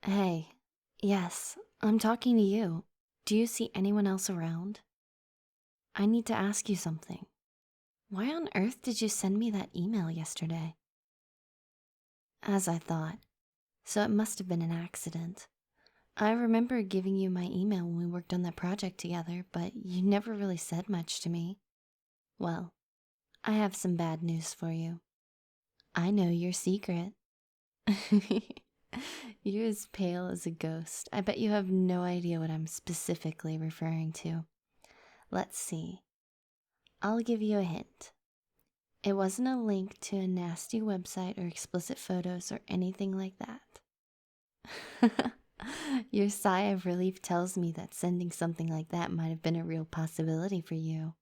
Hey, yes, I'm talking to you. Do you see anyone else around? I need to ask you something. Why on earth did you send me that email yesterday? As I thought, so it must have been an accident. I remember giving you my email when we worked on that project together, but you never really said much to me. Well, I have some bad news for you. I know your secret. You're as pale as a ghost. I bet you have no idea what I'm specifically referring to. Let's see. I'll give you a hint. It wasn't a link to a nasty website or explicit photos or anything like that. Your sigh of relief tells me that sending something like that might have been a real possibility for you.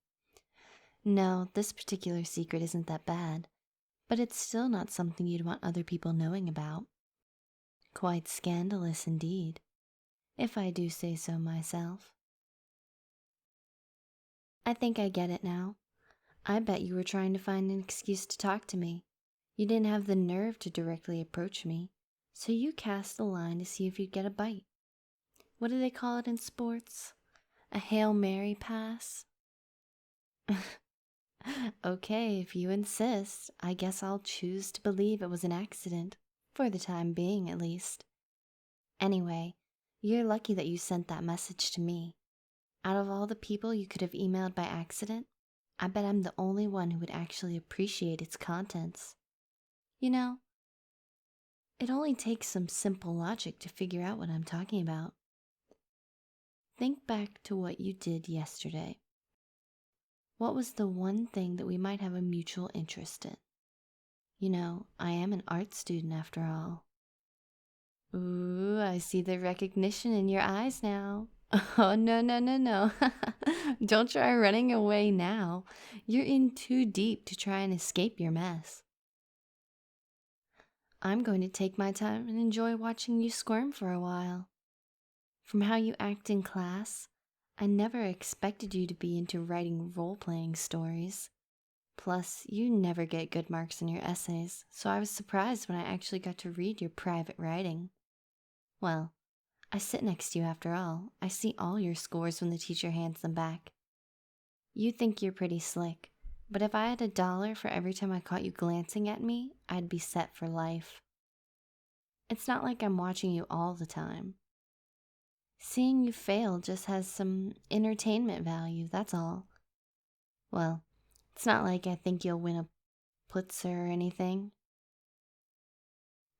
No, this particular secret isn't that bad, but it's still not something you'd want other people knowing about. Quite scandalous indeed, if I do say so myself. I think I get it now. I bet you were trying to find an excuse to talk to me. You didn't have the nerve to directly approach me, so you cast the line to see if you'd get a bite. What do they call it in sports? A Hail Mary pass? Okay, if you insist, I guess I'll choose to believe it was an accident, for the time being at least. Anyway, you're lucky that you sent that message to me. Out of all the people you could have emailed by accident, I bet I'm the only one who would actually appreciate its contents. You know, it only takes some simple logic to figure out what I'm talking about. Think back to what you did yesterday. What was the one thing that we might have a mutual interest in? You know, I am an art student after all. Ooh, I see the recognition in your eyes now. Oh, no, no, no, no. Don't try running away now. You're in too deep to try and escape your mess. I'm going to take my time and enjoy watching you squirm for a while. From how you act in class, I never expected you to be into writing role-playing stories. Plus, you never get good marks in your essays, so I was surprised when I actually got to read your private writing. Well, I sit next to you after all. I see all your scores when the teacher hands them back. You think you're pretty slick, but if I had $1 for every time I caught you glancing at me, I'd be set for life. It's not like I'm watching you all the time. Seeing you fail just has some entertainment value, that's all. Well, it's not like I think you'll win a Pulitzer or anything.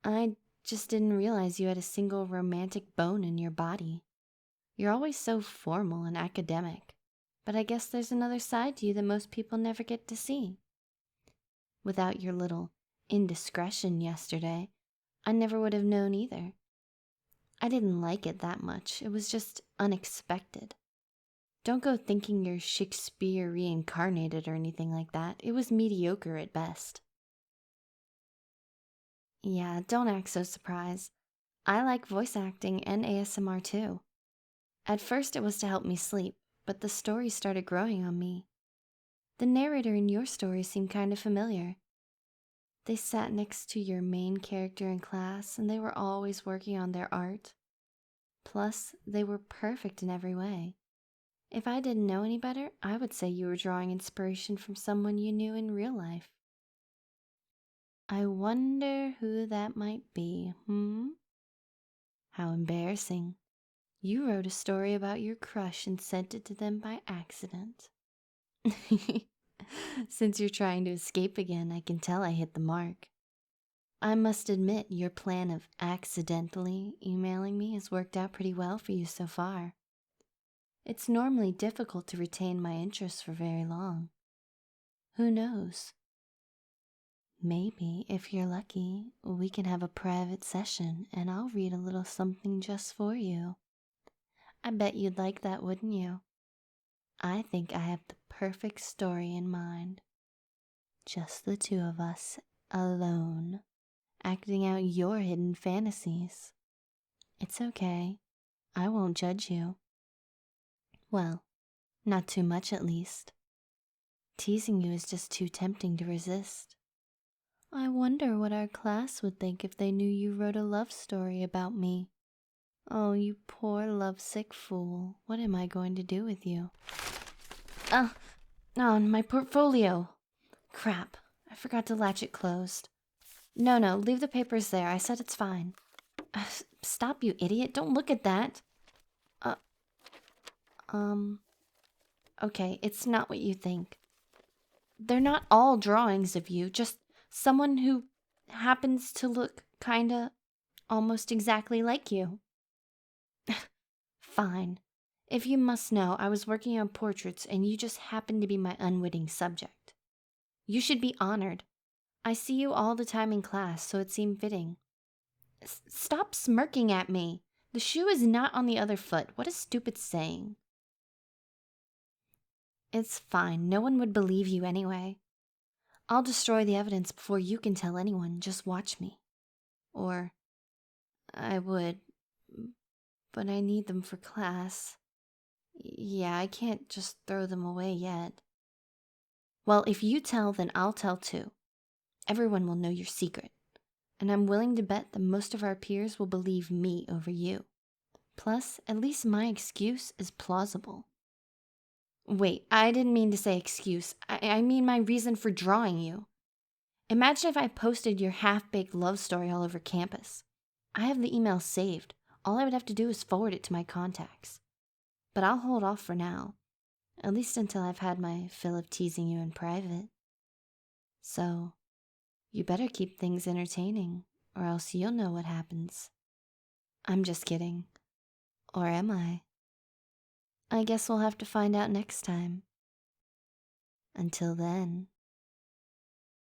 I just didn't realize you had a single romantic bone in your body. You're always so formal and academic, but I guess there's another side to you that most people never get to see. Without your little indiscretion yesterday, I never would have known either. I didn't like it that much. It was just unexpected. Don't go thinking you're Shakespeare reincarnated or anything like that. It was mediocre at best. Yeah, don't act so surprised. I like voice acting and ASMR too. At first it was to help me sleep, but the story started growing on me. The narrator in your story seemed kind of familiar. They sat next to your main character in class and they were always working on their art. Plus, they were perfect in every way. If I didn't know any better, I would say you were drawing inspiration from someone you knew in real life. I wonder who that might be, How embarrassing. You wrote a story about your crush and sent it to them by accident. Since you're trying to escape again, I can tell I hit the mark. I must admit, your plan of accidentally emailing me has worked out pretty well for you so far. It's normally difficult to retain my interest for very long. Who knows? Maybe, if you're lucky, we can have a private session and I'll read a little something just for you. I bet you'd like that, wouldn't you? I think I have the perfect story in mind. Just the two of us, alone, acting out your hidden fantasies. It's okay. I won't judge you. Well, not too much at least. Teasing you is just too tempting to resist. I wonder what our class would think if they knew you wrote a love story about me. Oh, you poor lovesick fool. What am I going to do with you? Oh, no, my portfolio. Crap, I forgot to latch it closed. No, leave the papers there. I said it's fine. Stop, you idiot. Don't look at that. Uh, um, okay, it's not what you think. They're not all drawings of you, just someone who happens to look kinda almost exactly like you. Fine. If you must know, I was working on portraits and you just happened to be my unwitting subject. You should be honored. I see you all the time in class, so it seemed fitting. Stop smirking at me. The shoe is not on the other foot. What a stupid saying. It's fine. No one would believe you anyway. I'll destroy the evidence before you can tell anyone. Just watch me. Or I would, but I need them for class. Yeah, I can't just throw them away yet. Well, if you tell, then I'll tell too. Everyone will know your secret. And I'm willing to bet that most of our peers will believe me over you. Plus, at least my excuse is plausible. Wait, I didn't mean to say excuse. I mean my reason for drawing you. Imagine if I posted your half-baked love story all over campus. I have the email saved. All I would have to do is forward it to my contacts. But I'll hold off for now. At least until I've had my fill of teasing you in private. So, you better keep things entertaining, or else you'll know what happens. I'm just kidding. Or am I? I guess we'll have to find out next time. Until then.